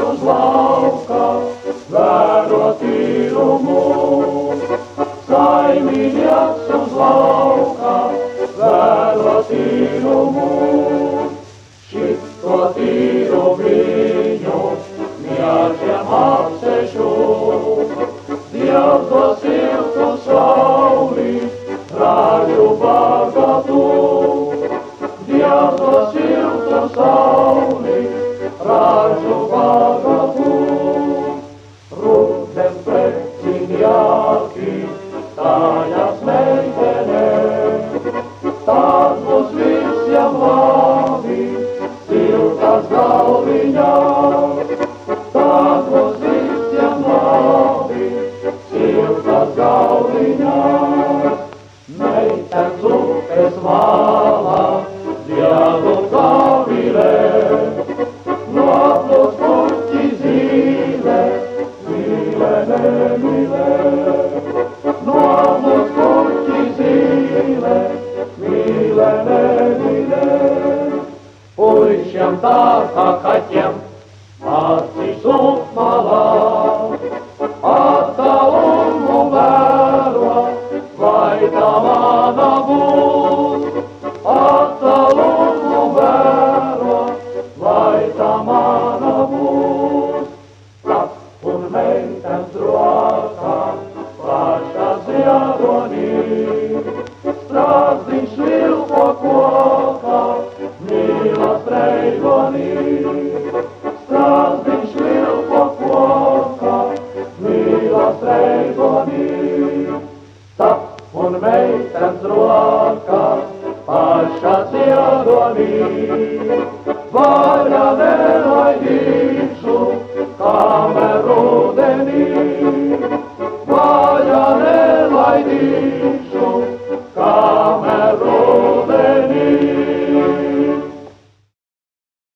uz lauka, vērot tīrumu. Saimnieks uz lauka, vērot tīrumu. Šito tīru viņu miežiem apsešu. Dievs dos siltu sauli, ražu bagatu. Dievs dos siltu sauli, ražu bagatu. Rudens precinieki, tājas meitene, tad būs visiem labi, siltas galviņās. Tad būs visiem labi, siltas galviņās. Meitens upes malā, dievu gavilē, noplūst puķi zīle, mīlē, nemīlē. Noplūst puķi zīle, mīlē, nemīlē. Puišiem tā kā kaķiem, acis upmalā, attālumu vēro, vai tā mana būs. Attālumu vēro, vai tā mana būs. Sap un meitens rokā, pašā ziedonī, strāzdiņš vilko kokā, mīlas reigonī. Strāzdiņš vilko kokā, mīlas reigonī. Sap un meitens rokā, pašā ziedonī. Vaļā nelaidīšu, kamer rudenī. Vaļā nelaidīšu,